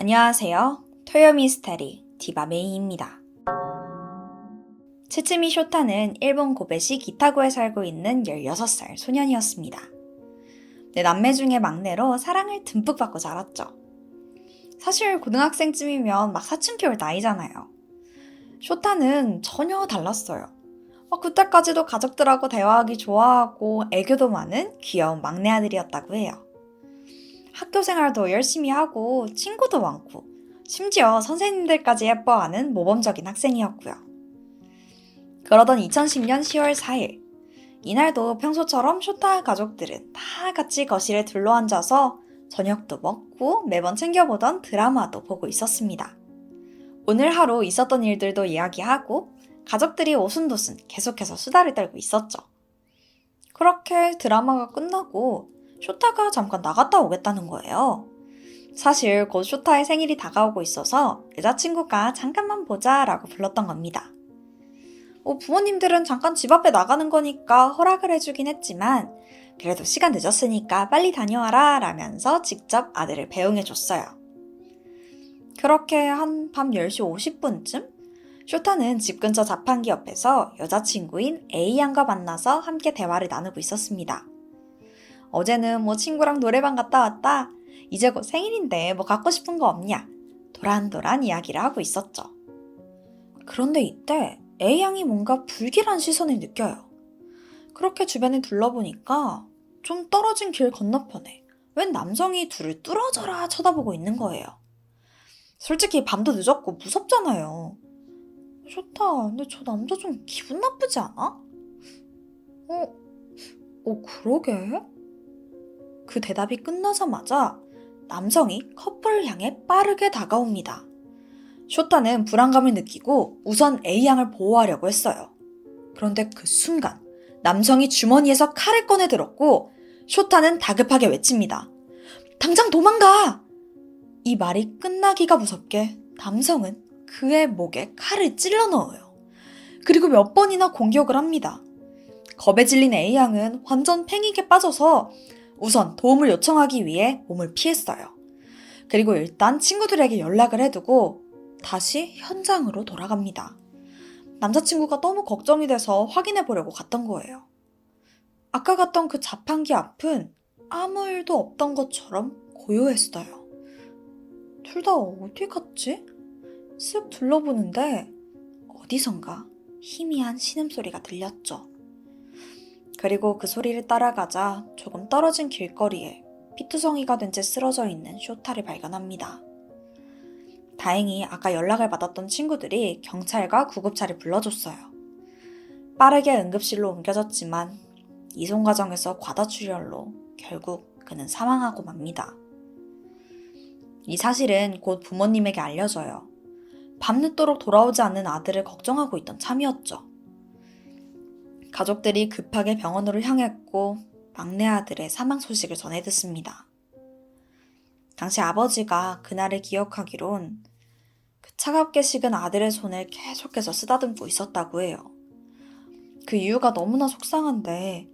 안녕하세요. 토요미스테리 디바메이입니다. 츠츠미 쇼타는 일본 고베시 기타고에 살고 있는 16살 소년이었습니다. 남매 중에 막내로 사랑을 듬뿍 받고 자랐죠. 사실 고등학생쯤이면 막 사춘기 올 나이잖아요. 쇼타는 전혀 달랐어요. 그때까지도 가족들하고 대화하기 좋아하고 애교도 많은 귀여운 막내 아들이었다고 해요. 학교 생활도 열심히 하고 친구도 많고 심지어 선생님들까지 예뻐하는 모범적인 학생이었고요. 그러던 2010년 10월 4일 이날도 평소처럼 쇼타 가족들은 다 같이 거실에 둘러앉아서 저녁도 먹고 매번 챙겨보던 드라마도 보고 있었습니다. 오늘 하루 있었던 일들도 이야기하고 가족들이 오순도순 계속해서 수다를 떨고 있었죠. 그렇게 드라마가 끝나고 쇼타가 잠깐 나갔다 오겠다는 거예요. 사실 곧 쇼타의 생일이 다가오고 있어서 여자친구가 잠깐만 보자 라고 불렀던 겁니다. 부모님들은 잠깐 집 앞에 나가는 거니까 허락을 해주긴 했지만 그래도 시간 늦었으니까 빨리 다녀와라 라면서 직접 아들을 배웅해줬어요. 그렇게 한 밤 10시 50분쯤 쇼타는 집 근처 자판기 옆에서 여자친구인 A양과 만나서 함께 대화를 나누고 있었습니다. 어제는 친구랑 노래방 갔다 왔다. 이제 곧 생일인데 갖고 싶은 거 없냐? 도란도란 이야기를 하고 있었죠. 그런데 이때 A양이 뭔가 불길한 시선을 느껴요. 그렇게 주변을 둘러보니까 좀 떨어진 길 건너편에 웬 남성이 둘을 뚫어져라 쳐다보고 있는 거예요. 솔직히 밤도 늦었고 무섭잖아요. 쇼타, 근데 저 남자 좀 기분 나쁘지 않아? 그러게? 그 대답이 끝나자마자 남성이 커플을 향해 빠르게 다가옵니다. 쇼타는 불안감을 느끼고 우선 A양을 보호하려고 했어요. 그런데 그 순간 남성이 주머니에서 칼을 꺼내 들었고 쇼타는 다급하게 외칩니다. 당장 도망가! 이 말이 끝나기가 무섭게 남성은 그의 목에 칼을 찔러 넣어요. 그리고 몇 번이나 공격을 합니다. 겁에 질린 A양은 완전 패닉에 빠져서 우선 도움을 요청하기 위해 몸을 피했어요. 그리고 일단 친구들에게 연락을 해두고 다시 현장으로 돌아갑니다. 남자친구가 너무 걱정이 돼서 확인해 보려고 갔던 거예요. 아까 갔던 그 자판기 앞은 아무 일도 없던 것처럼 고요했어요. 둘 다 어디 갔지? 쓱 둘러보는데 어디선가 희미한 신음소리가 들렸죠. 그리고 그 소리를 따라가자 조금 떨어진 길거리에 피투성이가 된 채 쓰러져 있는 쇼타를 발견합니다. 다행히 아까 연락을 받았던 친구들이 경찰과 구급차를 불러줬어요. 빠르게 응급실로 옮겨졌지만 이송 과정에서 과다출혈로 결국 그는 사망하고 맙니다. 이 사실은 곧 부모님에게 알려져요. 밤늦도록 돌아오지 않는 아들을 걱정하고 있던 참이었죠. 가족들이 급하게 병원으로 향했고 막내 아들의 사망 소식을 전해 듣습니다. 당시 아버지가 그날을 기억하기론 그 차갑게 식은 아들의 손을 계속해서 쓰다듬고 있었다고 해요. 그 이유가 너무나 속상한데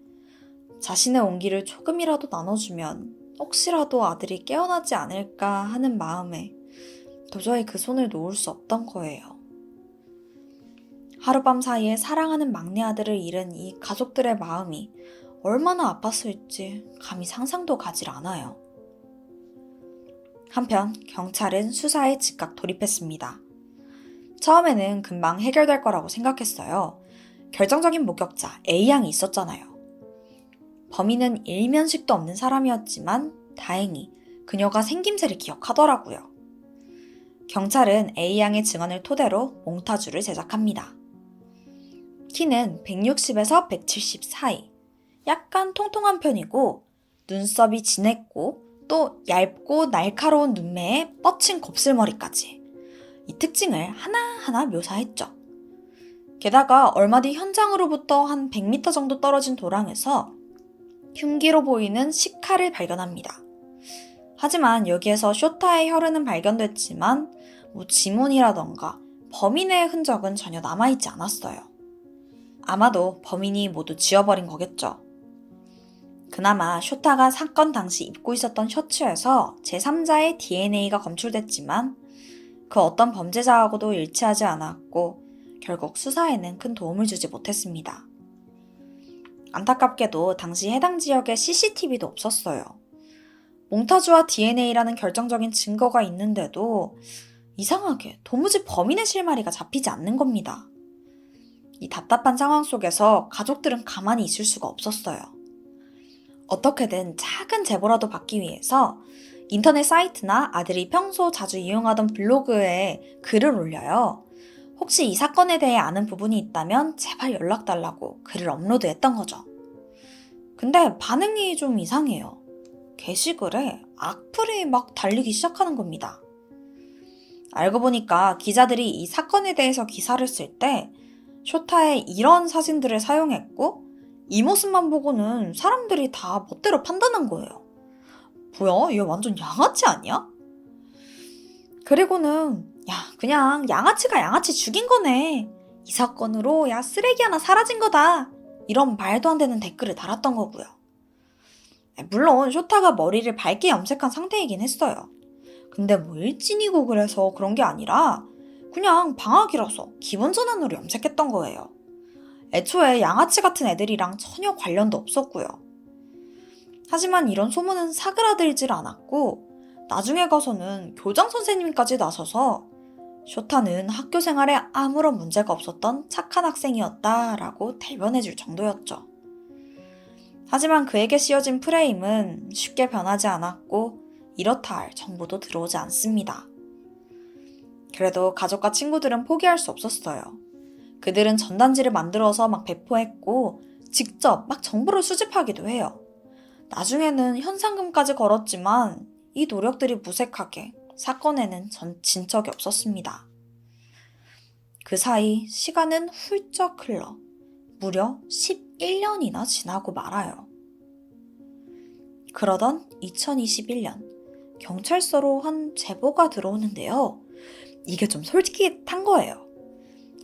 자신의 온기를 조금이라도 나눠주면 혹시라도 아들이 깨어나지 않을까 하는 마음에 도저히 그 손을 놓을 수 없던 거예요. 하룻밤 사이에 사랑하는 막내 아들을 잃은 이 가족들의 마음이 얼마나 아팠을지 감히 상상도 가질 않아요. 한편 경찰은 수사에 즉각 돌입했습니다. 처음에는 금방 해결될 거라고 생각했어요. 결정적인 목격자 A양이 있었잖아요. 범인은 일면식도 없는 사람이었지만 다행히 그녀가 생김새를 기억하더라고요. 경찰은 A양의 증언을 토대로 몽타주를 제작합니다. 키는 160에서 170 사이, 약간 통통한 편이고 눈썹이 진했고 또 얇고 날카로운 눈매에 뻗친 곱슬머리까지 이 특징을 하나하나 묘사했죠. 게다가 얼마 뒤 현장으로부터 한 100m 정도 떨어진 도랑에서 흉기로 보이는 식칼을 발견합니다. 하지만 여기에서 쇼타의 혈흔은 발견됐지만 지문이라던가 범인의 흔적은 전혀 남아있지 않았어요. 아마도 범인이 모두 지워버린 거겠죠. 그나마 쇼타가 사건 당시 입고 있었던 셔츠에서 제3자의 DNA가 검출됐지만 그 어떤 범죄자하고도 일치하지 않았고 결국 수사에는 큰 도움을 주지 못했습니다. 안타깝게도 당시 해당 지역에 CCTV도 없었어요. 몽타주와 DNA라는 결정적인 증거가 있는데도 이상하게 도무지 범인의 실마리가 잡히지 않는 겁니다. 이 답답한 상황 속에서 가족들은 가만히 있을 수가 없었어요. 어떻게든 작은 제보라도 받기 위해서 인터넷 사이트나 아들이 평소 자주 이용하던 블로그에 글을 올려요. 혹시 이 사건에 대해 아는 부분이 있다면 제발 연락달라고 글을 업로드했던 거죠. 근데 반응이 좀 이상해요. 게시글에 악플이 막 달리기 시작하는 겁니다. 알고 보니까 기자들이 이 사건에 대해서 기사를 쓸 때 쇼타의 이런 사진들을 사용했고 이 모습만 보고는 사람들이 다 멋대로 판단한 거예요. 뭐야? 얘 완전 양아치 아니야? 그리고는 그냥 양아치가 양아치 죽인 거네. 이 사건으로 쓰레기 하나 사라진 거다. 이런 말도 안 되는 댓글을 달았던 거고요. 물론 쇼타가 머리를 밝게 염색한 상태이긴 했어요. 근데 뭐 일진이고 그래서 그런 게 아니라 그냥 방학이라서 기분 전환으로 염색했던 거예요. 애초에 양아치 같은 애들이랑 전혀 관련도 없었고요. 하지만 이런 소문은 사그라들질 않았고 나중에 가서는 교장 선생님까지 나서서 쇼타는 학교 생활에 아무런 문제가 없었던 착한 학생이었다라고 대변해줄 정도였죠. 하지만 그에게 씌워진 프레임은 쉽게 변하지 않았고 이렇다 할 정보도 들어오지 않습니다. 그래도 가족과 친구들은 포기할 수 없었어요. 그들은 전단지를 만들어서 막 배포했고 직접 막 정보를 수집하기도 해요. 나중에는 현상금까지 걸었지만 이 노력들이 무색하게 사건에는 진 적이 없었습니다. 그 사이 시간은 훌쩍 흘러 무려 11년이나 지나고 말아요. 그러던 2021년 경찰서로 한 제보가 들어오는데요. 이게 좀 솔직한 거예요.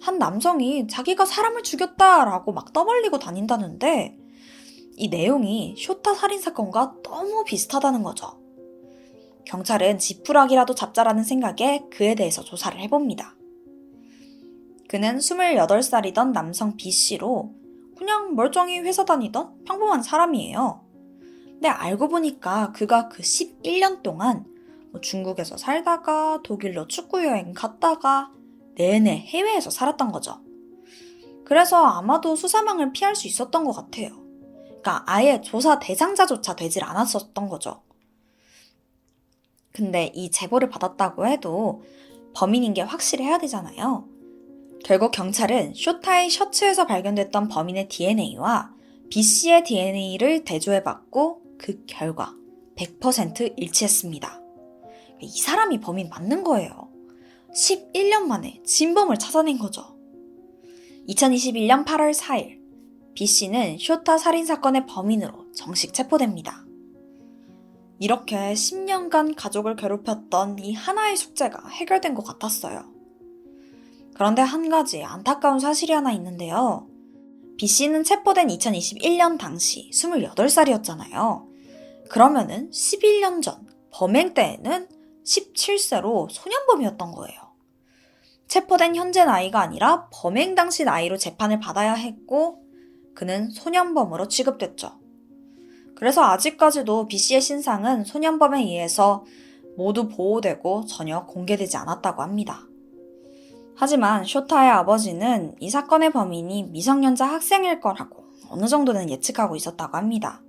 한 남성이 자기가 사람을 죽였다라고 막 떠벌리고 다닌다는데 이 내용이 쇼타 살인사건과 너무 비슷하다는 거죠. 경찰은 지푸라기라도 잡자라는 생각에 그에 대해서 조사를 해봅니다. 그는 28살이던 남성 B씨로 그냥 멀쩡히 회사 다니던 평범한 사람이에요. 근데 알고 보니까 그가 그 11년 동안 중국에서 살다가 독일로 축구여행 갔다가 내내 해외에서 살았던 거죠. 그래서 아마도 수사망을 피할 수 있었던 것 같아요. 그러니까 아예 조사 대상자조차 되질 않았었던 거죠. 근데 이 제보를 받았다고 해도 범인인 게 확실해야 되잖아요. 결국 경찰은 쇼타의 셔츠에서 발견됐던 범인의 DNA와 B씨의 DNA를 대조해봤고 그 결과 100% 일치했습니다. 이 사람이 범인 맞는 거예요. 11년 만에 진범을 찾아낸 거죠. 2021년 8월 4일 B씨는 쇼타 살인사건의 범인으로 정식 체포됩니다. 이렇게 10년간 가족을 괴롭혔던 이 하나의 숙제가 해결된 것 같았어요. 그런데 한 가지 안타까운 사실이 하나 있는데요. B씨는 체포된 2021년 당시 28살이었잖아요. 그러면은 11년 전 범행 때에는 17세로 소년범이었던 거예요. 체포된 현재 나이가 아니라 범행 당시 나이로 재판을 받아야 했고 그는 소년범으로 취급됐죠. 그래서 아직까지도 B씨의 신상은 소년범에 의해서 모두 보호되고 전혀 공개되지 않았다고 합니다. 하지만 쇼타의 아버지는 이 사건의 범인이 미성년자 학생일 거라고 어느 정도는 예측하고 있었다고 합니다.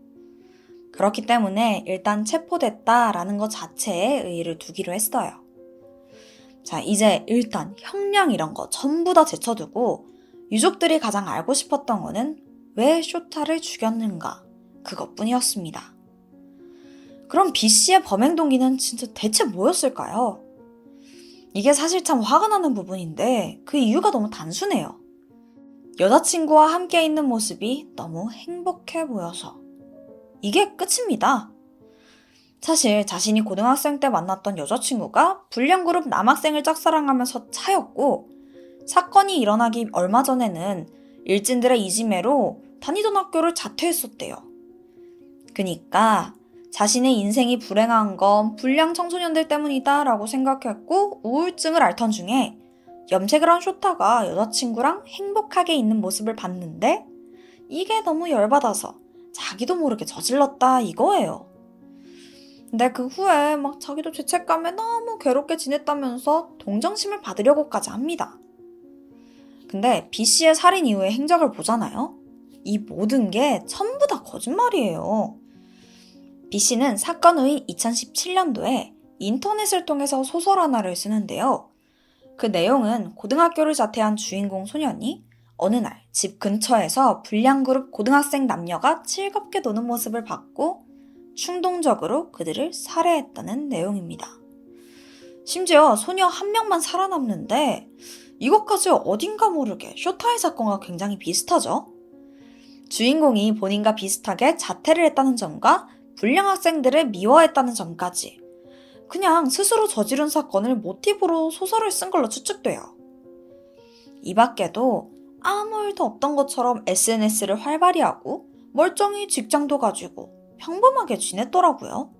그렇기 때문에 일단 체포됐다라는 것 자체에 의의를 두기로 했어요. 자, 이제 일단 형량 이런 거 전부 다 제쳐두고 유족들이 가장 알고 싶었던 거는 왜 쇼타를 죽였는가 그것뿐이었습니다. 그럼 B씨의 범행 동기는 진짜 대체 뭐였을까요? 이게 사실 참 화가 나는 부분인데 그 이유가 너무 단순해요. 여자친구와 함께 있는 모습이 너무 행복해 보여서. 이게 끝입니다. 사실 자신이 고등학생 때 만났던 여자친구가 불량그룹 남학생을 짝사랑하면서 차였고 사건이 일어나기 얼마 전에는 일진들의 이지매로 다니던 학교를 자퇴했었대요. 그니까 자신의 인생이 불행한 건 불량 청소년들 때문이다 라고 생각했고 우울증을 앓던 중에 염색을 한 쇼타가 여자친구랑 행복하게 있는 모습을 봤는데 이게 너무 열받아서 자기도 모르게 저질렀다 이거예요. 근데 그 후에 막 자기도 죄책감에 너무 괴롭게 지냈다면서 동정심을 받으려고까지 합니다. 근데 B씨의 살인 이후의 행적을 보잖아요. 이 모든 게 전부 다 거짓말이에요. B씨는 사건 후인 2017년도에 인터넷을 통해서 소설 하나를 쓰는데요. 그 내용은 고등학교를 자퇴한 주인공 소년이 어느 날 집 근처에서 불량그룹 고등학생 남녀가 즐겁게 노는 모습을 봤고 충동적으로 그들을 살해했다는 내용입니다. 심지어 소녀 한 명만 살아남는데 이것까지 어딘가 모르게 쇼타의 사건과 굉장히 비슷하죠? 주인공이 본인과 비슷하게 자퇴를 했다는 점과 불량 학생들을 미워했다는 점까지 그냥 스스로 저지른 사건을 모티브로 소설을 쓴 걸로 추측돼요. 이 밖에도 아무 일도 없던 것처럼 SNS를 활발히 하고 멀쩡히 직장도 가지고 평범하게 지냈더라고요.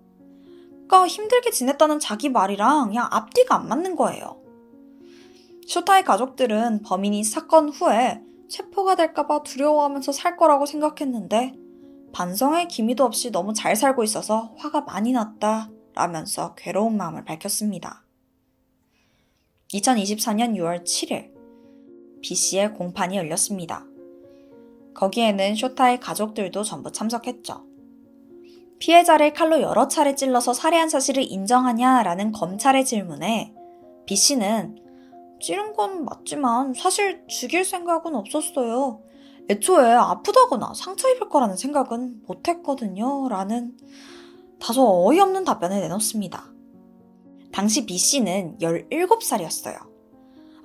그러니까 힘들게 지냈다는 자기 말이랑 그냥 앞뒤가 안 맞는 거예요. 쇼타의 가족들은 범인이 사건 후에 체포가 될까봐 두려워하면서 살 거라고 생각했는데 반성의 기미도 없이 너무 잘 살고 있어서 화가 많이 났다 라면서 괴로운 마음을 밝혔습니다. 2024년 6월 7일 B씨의 공판이 열렸습니다. 거기에는 쇼타의 가족들도 전부 참석했죠. 피해자를 칼로 여러 차례 찔러서 살해한 사실을 인정하냐라는 검찰의 질문에 B씨는 찌른 건 맞지만 사실 죽일 생각은 없었어요. 애초에 아프다거나 상처 입을 거라는 생각은 못했거든요. 라는 다소 어이없는 답변을 내놓습니다. 당시 B씨는 17살이었어요.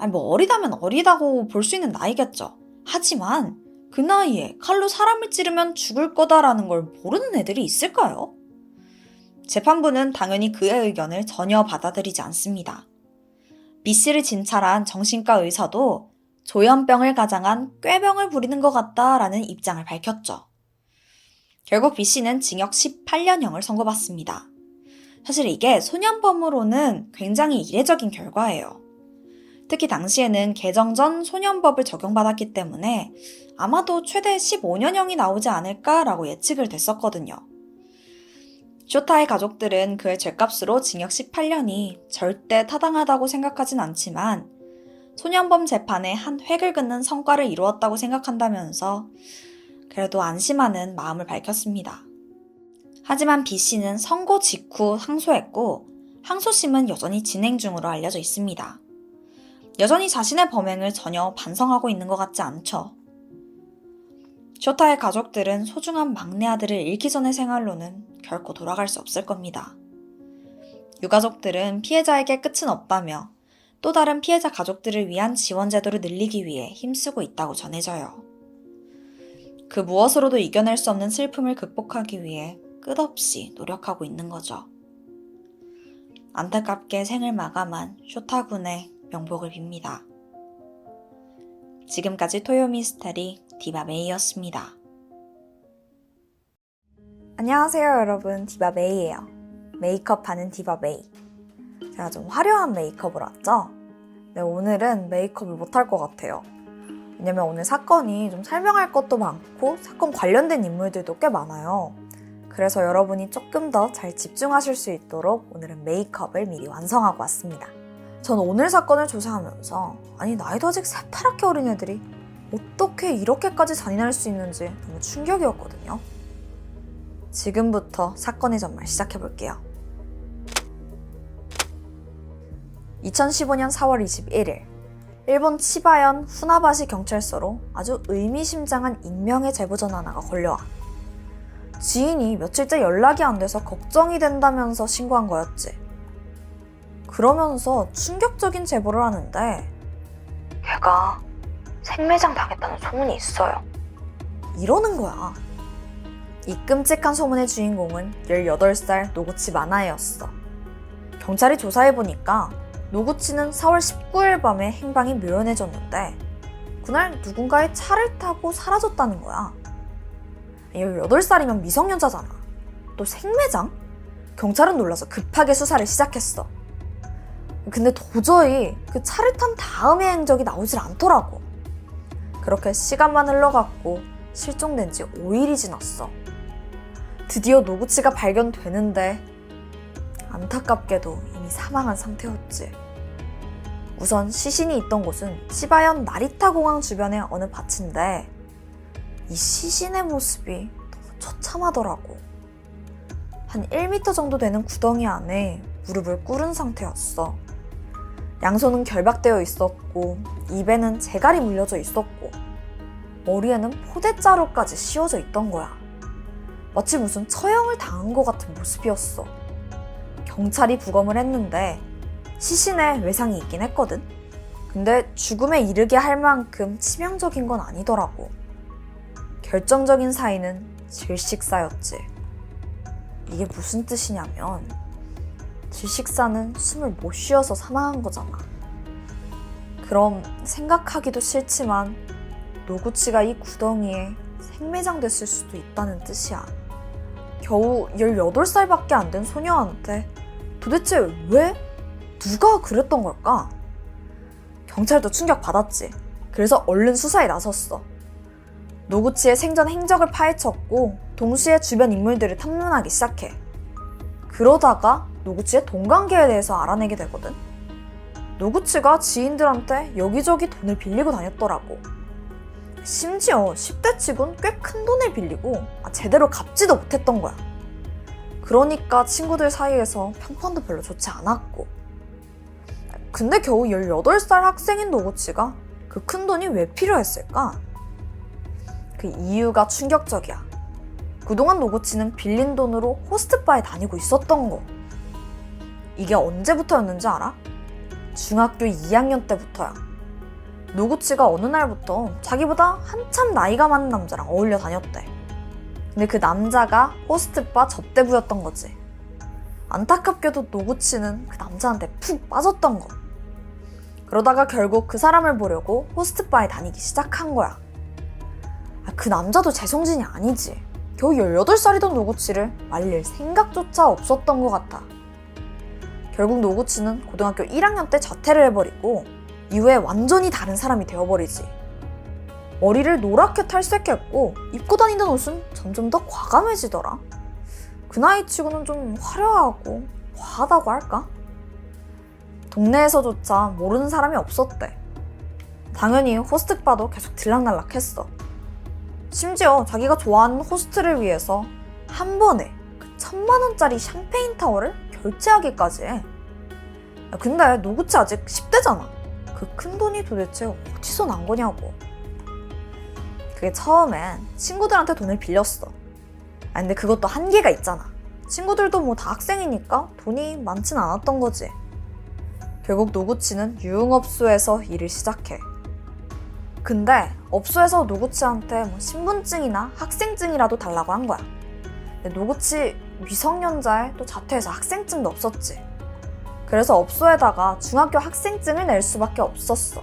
뭐 어리다면 어리다고 볼 수 있는 나이겠죠. 하지만 그 나이에 칼로 사람을 찌르면 죽을 거다라는 걸 모르는 애들이 있을까요? 재판부는 당연히 그의 의견을 전혀 받아들이지 않습니다. B씨를 진찰한 정신과 의사도 조현병을 가장한 꾀병을 부리는 것 같다라는 입장을 밝혔죠. 결국 B씨는 징역 18년형을 선고받습니다. 사실 이게 소년범으로는 굉장히 이례적인 결과예요. 특히 당시에는 개정 전 소년법을 적용받았기 때문에 아마도 최대 15년형이 나오지 않을까라고 예측을 됐었거든요. 쇼타의 가족들은 그의 죗값으로 징역 18년이 절대 타당하다고 생각하진 않지만 소년범 재판에 한 획을 긋는 성과를 이루었다고 생각한다면서 그래도 안심하는 마음을 밝혔습니다. 하지만 B씨는 선고 직후 항소했고 항소심은 여전히 진행 중으로 알려져 있습니다. 여전히 자신의 범행을 전혀 반성하고 있는 것 같지 않죠. 쇼타의 가족들은 소중한 막내 아들을 잃기 전의 생활로는 결코 돌아갈 수 없을 겁니다. 유가족들은 피해자에게 끝은 없다며 또 다른 피해자 가족들을 위한 지원 제도를 늘리기 위해 힘쓰고 있다고 전해져요. 그 무엇으로도 이겨낼 수 없는 슬픔을 극복하기 위해 끝없이 노력하고 있는 거죠. 안타깝게 생을 마감한 쇼타 군의 명복을 빕니다. 지금까지 토요미스테리 디바메이였습니다. 안녕하세요 여러분, 디바메이예요. 메이크업하는 디바메이. 제가 좀 화려한 메이크업을 왔죠? 네, 오늘은 메이크업을 못할 것 같아요. 왜냐면 오늘 사건이 좀 설명할 것도 많고 사건 관련된 인물들도 꽤 많아요. 그래서 여러분이 조금 더 잘 집중하실 수 있도록 오늘은 메이크업을 미리 완성하고 왔습니다. 전 오늘 사건을 조사하면서 아니 나이도 아직 새파랗게 어린 애들이 어떻게 이렇게까지 잔인할 수 있는지 너무 충격이었거든요. 지금부터 사건의 전말 시작해볼게요. 2015년 4월 21일 일본 치바현 후나바시 경찰서로 아주 의미심장한 익명의 제보 전화가 걸려와 지인이 며칠째 연락이 안 돼서 걱정이 된다면서 신고한 거였지. 그러면서 충격적인 제보를 하는데 걔가 생매장 당했다는 소문이 있어요. 이러는 거야. 이 끔찍한 소문의 주인공은 18살 노구치 마나에였어. 경찰이 조사해보니까 노구치는 4월 19일 밤에 행방이 묘연해졌는데 그날 누군가의 차를 타고 사라졌다는 거야. 18살이면 미성년자잖아. 또 생매장? 경찰은 놀라서 급하게 수사를 시작했어. 근데 도저히 그 차를 탄 다음의 행적이 나오질 않더라고. 그렇게 시간만 흘러갔고 실종된 지 5일이 지났어. 드디어 노구치가 발견되는데 안타깝게도 이미 사망한 상태였지. 우선 시신이 있던 곳은 치바현 나리타 공항 주변의 어느 밭인데 이 시신의 모습이 너무 처참하더라고. 한 1m 정도 되는 구덩이 안에 무릎을 꿇은 상태였어. 양손은 결박되어 있었고 입에는 재갈이 물려져 있었고 머리에는 포대자루까지 씌워져 있던 거야. 마치 무슨 처형을 당한 것 같은 모습이었어. 경찰이 부검을 했는데 시신에 외상이 있긴 했거든. 근데 죽음에 이르게 할 만큼 치명적인 건 아니더라고. 결정적인 사인은 질식사였지. 이게 무슨 뜻이냐면 질식사는 숨을 못 쉬어서 사망한 거잖아. 그럼 생각하기도 싫지만 노구치가 이 구덩이에 생매장됐을 수도 있다는 뜻이야. 겨우 18살밖에 안 된 소녀한테 도대체 왜? 누가 그랬던 걸까? 경찰도 충격받았지. 그래서 얼른 수사에 나섰어. 노구치의 생전 행적을 파헤쳤고 동시에 주변 인물들을 탐문하기 시작해. 그러다가 노구치의 돈 관계에 대해서 알아내게 되거든. 노구치가 지인들한테 여기저기 돈을 빌리고 다녔더라고. 심지어 10대 치곤 꽤 큰 돈을 빌리고 제대로 갚지도 못했던 거야. 그러니까 친구들 사이에서 평판도 별로 좋지 않았고. 근데 겨우 18살 학생인 노구치가 그 큰 돈이 왜 필요했을까? 그 이유가 충격적이야. 그동안 노구치는 빌린 돈으로 호스트바에 다니고 있었던 거. 이게 언제부터였는지 알아? 중학교 2학년 때부터야. 노구치가 어느 날부터 자기보다 한참 나이가 많은 남자랑 어울려 다녔대. 근데 그 남자가 호스트바 접대부였던 거지. 안타깝게도 노구치는 그 남자한테 푹 빠졌던 거. 그러다가 결국 그 사람을 보려고 호스트바에 다니기 시작한 거야. 그 남자도 제정신이 아니지. 겨우 18살이던 노구치를 말릴 생각조차 없었던 것 같아. 결국 노구치는 고등학교 1학년 때 자퇴를 해버리고 이후에 완전히 다른 사람이 되어버리지. 머리를 노랗게 탈색했고 입고 다니던 옷은 점점 더 과감해지더라. 그 나이 치고는 좀 화려하고 과하다고 할까? 동네에서조차 모르는 사람이 없었대. 당연히 호스트바도 계속 들락날락했어. 심지어 자기가 좋아하는 호스트를 위해서 한 번에 그 1000만원짜리 샴페인 타워를 결제하기까지 해. 근데 노구치 아직 10대잖아. 그 큰 돈이 도대체 어디서 난 거냐고. 그게 처음엔 친구들한테 돈을 빌렸어. 근데 그것도 한계가 있잖아. 친구들도 뭐 다 학생이니까 돈이 많진 않았던 거지. 결국 노구치는 유흥업소에서 일을 시작해. 근데 업소에서 노구치한테 뭐 신분증이나 학생증이라도 달라고 한 거야. 근데 노구치 미성년자에 또 자퇴해서 학생증도 없었지. 그래서 업소에다가 중학교 학생증을 낼 수밖에 없었어.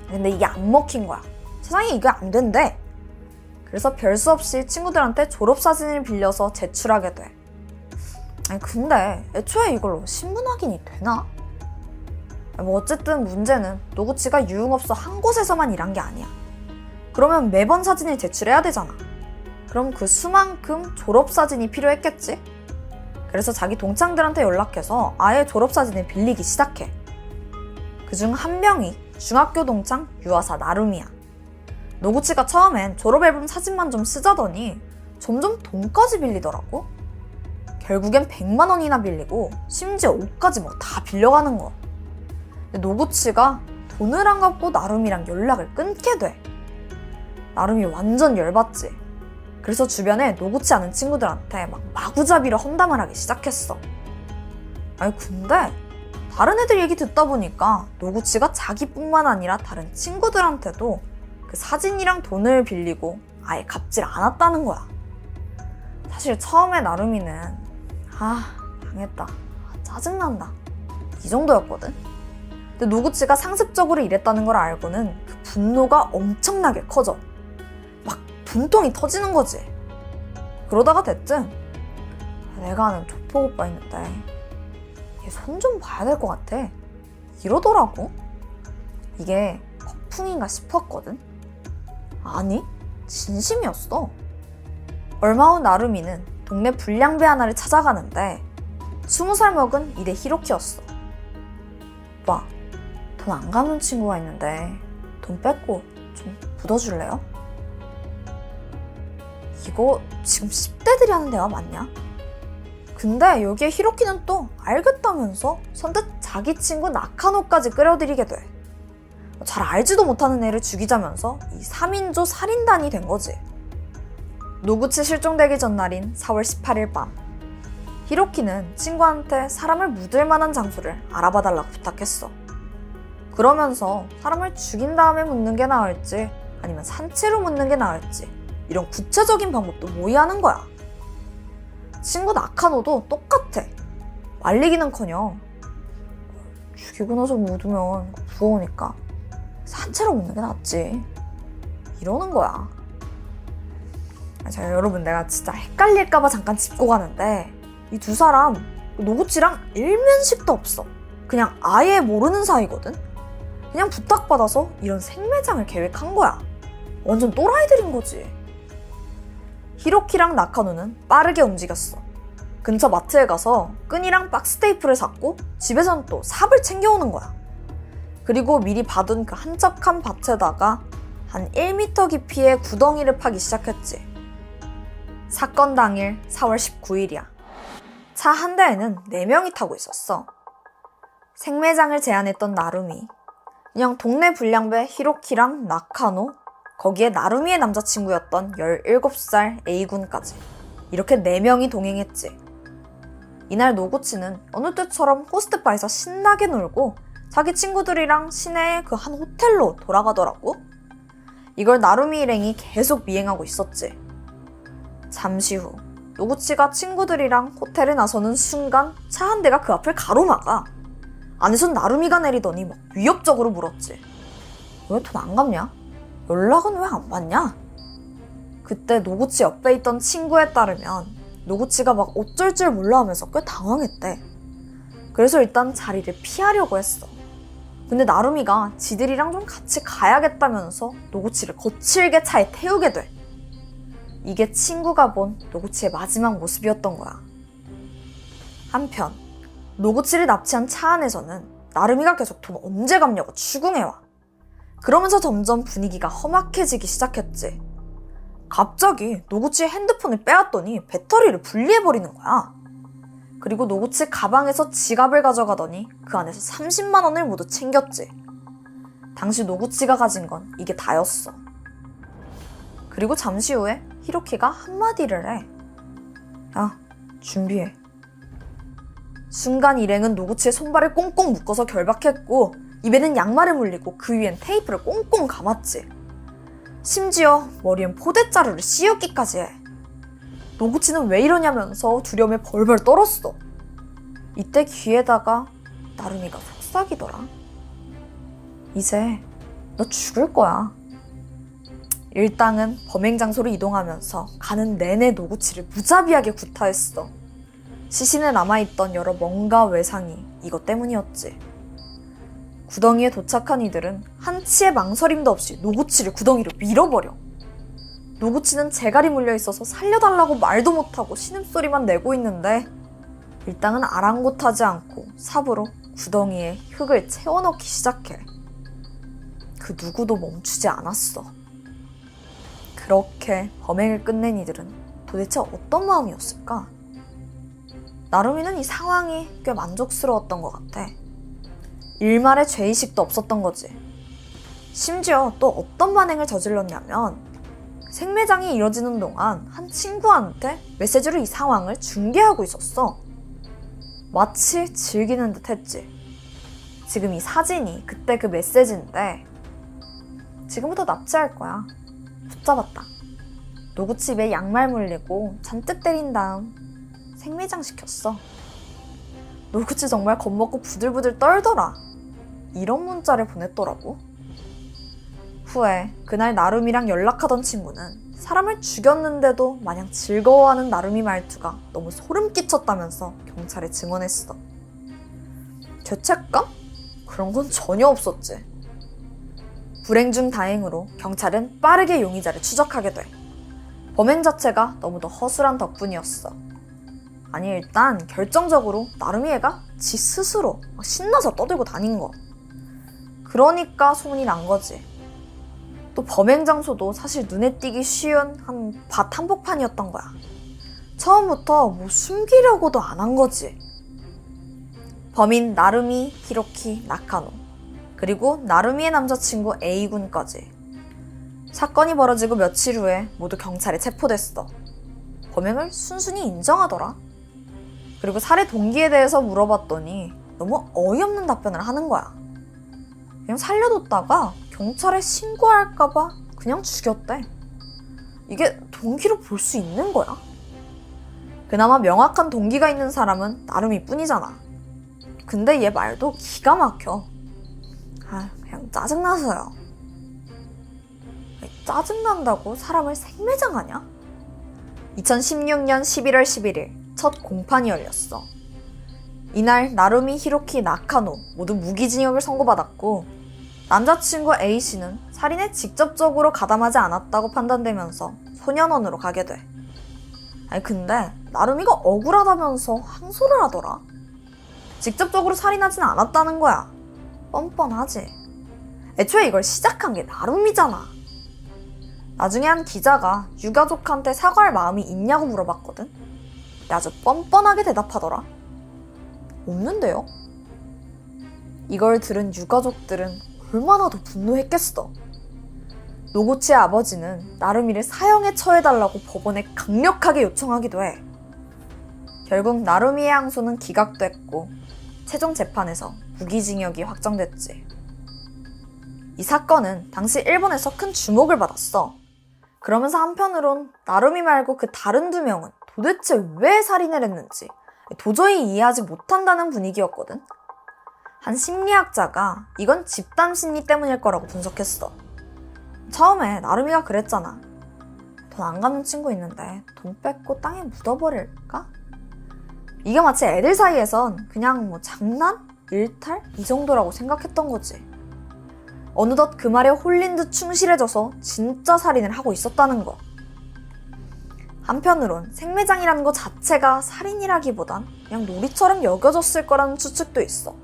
근데 이게 안 먹힌 거야. 세상에 이게 안 된대. 그래서 별 수 없이 친구들한테 졸업사진을 빌려서 제출하게 돼. 근데 애초에 이걸로 신분 확인이 되나? 뭐 어쨌든 문제는 노구치가 유흥업소 한 곳에서만 일한 게 아니야. 그러면 매번 사진을 제출해야 되잖아. 그럼 그 수만큼 졸업사진이 필요했겠지? 그래서 자기 동창들한테 연락해서 아예 졸업사진을 빌리기 시작해. 그중 한 명이 중학교 동창 유아사 나루미야. 노구치가 처음엔 졸업앨범 사진만 좀 쓰자더니 점점 돈까지 빌리더라고. 결국엔 100만 원이나 빌리고 심지어 옷까지 뭐 다 빌려가는 거. 근데 노구치가 돈을 안 갚고 나루미랑 연락을 끊게 돼. 나루미 완전 열받지. 그래서 주변에 노구치 아는 친구들한테 막 마구잡이로 험담을 하기 시작했어. 근데 다른 애들 얘기 듣다 보니까 노구치가 자기뿐만 아니라 다른 친구들한테도 그 사진이랑 돈을 빌리고 아예 갚질 않았다는 거야. 사실 처음에 나루미는 당했다, 짜증난다 이 정도였거든. 근데 노구치가 상습적으로 이랬다는 걸 알고는 그 분노가 엄청나게 커져. 막 분통이 터지는 거지. 그러다가 대뜸 내가 아는 조폭 오빠 있는데 얘 손 좀 봐야 될 것 같아. 이러더라고. 이게 거풍인가 싶었거든. 아니, 진심이었어. 얼마 후 나루미는 동네 불량배 하나를 찾아가는데 20살 먹은 이대 히로키였어. 오빠, 돈 안 갚는 친구가 있는데 돈 뺏고 좀 묻어줄래요? 이거 지금 10대들이 하는 대화 맞냐? 근데 여기에 히로키는 또 알겠다면서 선뜻 자기 친구 나카노까지 끌어들이게 돼. 잘 알지도 못하는 애를 죽이자면서 이 3인조 살인단이 된 거지. 노구치 실종되기 전날인 4월 18일 밤, 히로키는 친구한테 사람을 묻을 만한 장소를 알아봐달라고 부탁했어. 그러면서 사람을 죽인 다음에 묻는 게 나을지 아니면 산채로 묻는 게 나을지 이런 구체적인 방법도 모의하는 거야. 친구 나카노도 똑같아. 말리기는커녕 죽이고 나서 묻으면 무거우니까 산채로 묻는 게 낫지 이러는 거야. 자, 여러분, 내가 진짜 헷갈릴까봐 잠깐 짚고 가는데 이 두 사람 노구치랑 일면식도 없어. 그냥 아예 모르는 사이거든. 그냥 부탁받아서 이런 생매장을 계획한 거야. 완전 또라이들인 거지. 히로키랑 나카노는 빠르게 움직였어. 근처 마트에 가서 끈이랑 박스 테이프를 샀고 집에선 또 삽을 챙겨오는 거야. 그리고 미리 봐둔 그 한적한 밭에다가 한 1m 깊이의 구덩이를 파기 시작했지. 사건 당일 4월 19일이야. 차 한 대에는 4명이 타고 있었어. 생매장을 제안했던 나루미, 그냥 동네 불량배 히로키랑 나카노, 거기에 나루미의 남자친구였던 17살 A군까지 이렇게 4명이 동행했지. 이날 노구치는 어느 때처럼 호스트바에서 신나게 놀고 자기 친구들이랑 시내의 그 한 호텔로 돌아가더라고. 이걸 나루미 일행이 계속 미행하고 있었지. 잠시 후 노구치가 친구들이랑 호텔에 나서는 순간 차 한 대가 그 앞을 가로막아. 안에선 나루미가 내리더니 막 위협적으로 물었지. 왜 돈 안 갚냐? 연락은 왜 안 받냐? 그때 노구치 옆에 있던 친구에 따르면 노구치가 막 어쩔 줄 몰라 하면서 꽤 당황했대. 그래서 일단 자리를 피하려고 했어. 근데 나루미가 지들이랑 좀 같이 가야겠다면서 노구치를 거칠게 차에 태우게 돼. 이게 친구가 본 노구치의 마지막 모습이었던 거야. 한편 노구치를 납치한 차 안에서는 나루미가 계속 돈 언제 갚냐고 추궁해와. 그러면서 점점 분위기가 험악해지기 시작했지. 갑자기 노구치의 핸드폰을 빼앗더니 배터리를 분리해버리는 거야. 그리고 노구치 가방에서 지갑을 가져가더니 그 안에서 30만 원을 모두 챙겼지. 당시 노구치가 가진 건 이게 다였어. 그리고 잠시 후에 히로키가 한마디를 해. 야, 준비해. 순간 일행은 노구치의 손발을 꽁꽁 묶어서 결박했고 입에는 양말을 물리고 그 위엔 테이프를 꽁꽁 감았지. 심지어 머리엔 포대자루를 씌우기까지 해. 노구치는 왜 이러냐면서 두려움에 벌벌 떨었어. 이때 귀에다가 나루미가 속삭이더라. 이제 너 죽을 거야. 일당은 범행 장소로 이동하면서 가는 내내 노구치를 무자비하게 구타했어. 시신에 남아있던 여러 뭔가 외상이 이것 때문이었지. 구덩이에 도착한 이들은 한치의 망설임도 없이 노구치를 구덩이로 밀어버려. 노구치는 재갈이 물려있어서 살려달라고 말도 못하고 신음소리만 내고 있는데 일당은 아랑곳하지 않고 삽으로 구덩이에 흙을 채워넣기 시작해. 그 누구도 멈추지 않았어. 그렇게 범행을 끝낸 이들은 도대체 어떤 마음이었을까? 나루미는 이 상황이 꽤 만족스러웠던 것 같아. 일말의 죄의식도 없었던 거지. 심지어 또 어떤 만행을 저질렀냐면 생매장이 이뤄지는 동안 한 친구한테 메시지로 이 상황을 중계하고 있었어. 마치 즐기는 듯 했지. 지금 이 사진이 그때 그 메시지인데 지금부터 납치할 거야. 붙잡았다. 노구치 입에 양말 물리고 잔뜩 때린 다음 생매장 시켰어. 노구치 정말 겁먹고 부들부들 떨더라. 이런 문자를 보냈더라고. 후에 그날 나름이랑 연락하던 친구는 사람을 죽였는데도 마냥 즐거워하는 나름이 말투가 너무 소름 끼쳤다면서 경찰에 증언했어. 죄책감? 그런 건 전혀 없었지. 불행 중 다행으로 경찰은 빠르게 용의자를 추적하게 돼. 범행 자체가 너무도 허술한 덕분이었어. 아니 일단 결정적으로 나름이 애가 지 스스로 막 신나서 떠들고 다닌 거. 그러니까 소문이 난 거지. 또 범행 장소도 사실 눈에 띄기 쉬운 한 밭 한복판이었던 거야. 처음부터 뭐 숨기려고도 안 한 거지. 범인 나루미 히로키 나카노, 그리고 나루미의 남자친구 A군까지. 사건이 벌어지고 며칠 후에 모두 경찰에 체포됐어. 범행을 순순히 인정하더라. 그리고 살해 동기에 대해서 물어봤더니 너무 어이없는 답변을 하는 거야. 그냥 살려뒀다가 경찰에 신고할까봐 그냥 죽였대. 이게 동기로 볼 수 있는 거야? 그나마 명확한 동기가 있는 사람은 나름이 뿐이잖아. 근데 얘 말도 기가 막혀. 그냥 짜증나서요. 짜증난다고 사람을 생매장하냐? 2016년 11월 11일 첫 공판이 열렸어. 이날 나루미 히로키 나카노 모두 무기징역을 선고받았고, 남자친구 A씨는 살인에 직접적으로 가담하지 않았다고 판단되면서 소년원으로 가게 돼. 근데 나루미가 억울하다면서 항소를 하더라. 직접적으로 살인하진 않았다는 거야. 뻔뻔하지. 애초에 이걸 시작한 게 나루미잖아. 나중에 한 기자가 유가족한테 사과할 마음이 있냐고 물어봤거든. 아주 뻔뻔하게 대답하더라. 없는데요? 이걸 들은 유가족들은 얼마나 더 분노했겠어. 노구치의 아버지는 나루미를 사형에 처해달라고 법원에 강력하게 요청하기도 해. 결국 나루미의 항소는 기각됐고 최종 재판에서 무기징역이 확정됐지. 이 사건은 당시 일본에서 큰 주목을 받았어. 그러면서 한편으론 나루미 말고 그 다른 두 명은 도대체 왜 살인을 했는지 도저히 이해하지 못한다는 분위기였거든. 한 심리학자가 이건 집단 심리 때문일 거라고 분석했어. 처음에 나루미가 그랬잖아. 돈 안 갚는 친구 있는데 돈 뺏고 땅에 묻어버릴까? 이게 마치 애들 사이에선 그냥 뭐 장난? 일탈? 이 정도라고 생각했던 거지. 어느덧 그 말에 홀린 듯 충실해져서 진짜 살인을 하고 있었다는 거. 한편으론 생매장이라는 것 자체가 살인이라기보단 그냥 놀이처럼 여겨졌을 거라는 추측도 있어.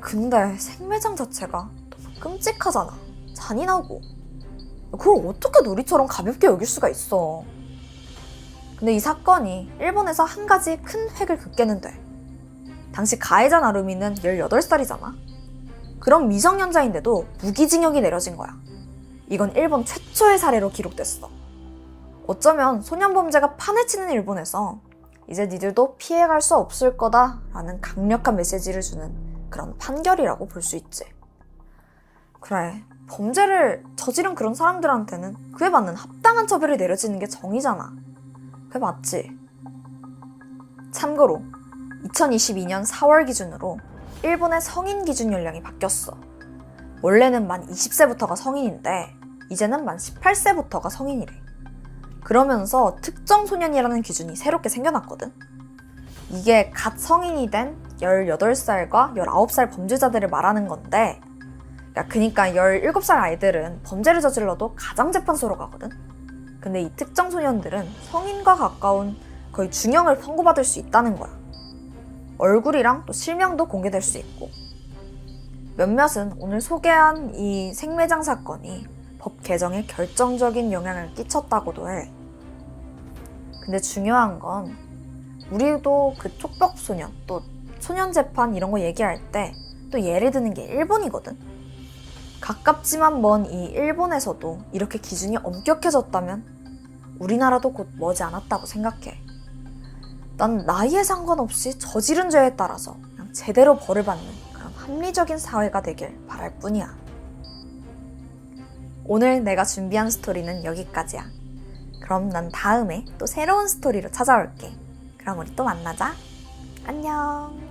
근데 생매장 자체가 너무 끔찍하잖아. 잔인하고. 그걸 어떻게 놀이처럼 가볍게 여길 수가 있어. 근데 이 사건이 일본에서 한 가지 큰 획을 긋겠는데, 당시 가해자 나루미는 18살이잖아. 그런 미성년자인데도 무기징역이 내려진 거야. 이건 일본 최초의 사례로 기록됐어. 어쩌면 소년범죄가 판에 치는 일본에서 이제 니들도 피해갈 수 없을 거다라는 강력한 메시지를 주는 그런 판결이라고 볼 수 있지. 그래, 범죄를 저지른 그런 사람들한테는 그에 맞는 합당한 처벌이 내려지는 게 정의잖아. 그게 맞지? 참고로 2022년 4월 기준으로 일본의 성인 기준 연령이 바뀌었어. 원래는 만 20세부터가 성인인데 이제는 만 18세부터가 성인이래. 그러면서 특정 소년이라는 기준이 새롭게 생겨났거든. 이게 갓 성인이 된 18살과 19살 범죄자들을 말하는 건데, 그러니까 17살 아이들은 범죄를 저질러도 가장재판소로 가거든. 근데 이 특정 소년들은 성인과 가까운 거의 중형을 선고받을 수 있다는 거야. 얼굴이랑 또 실명도 공개될 수 있고. 몇몇은 오늘 소개한 이 생매장 사건이 법 개정에 결정적인 영향을 끼쳤다고도 해. 근데 중요한 건 우리도 그 촉법 소년, 또 소년 재판 이런 거 얘기할 때 또 예를 드는 게 일본이거든. 가깝지만 먼 이 일본에서도 이렇게 기준이 엄격해졌다면 우리나라도 곧 머지않았다고 생각해. 난 나이에 상관없이 저지른 죄에 따라서 그냥 제대로 벌을 받는 그런 합리적인 사회가 되길 바랄 뿐이야. 오늘 내가 준비한 스토리는 여기까지야. 그럼 난 다음에 또 새로운 스토리로 찾아올게. 그럼 우리 또 만나자. 안녕.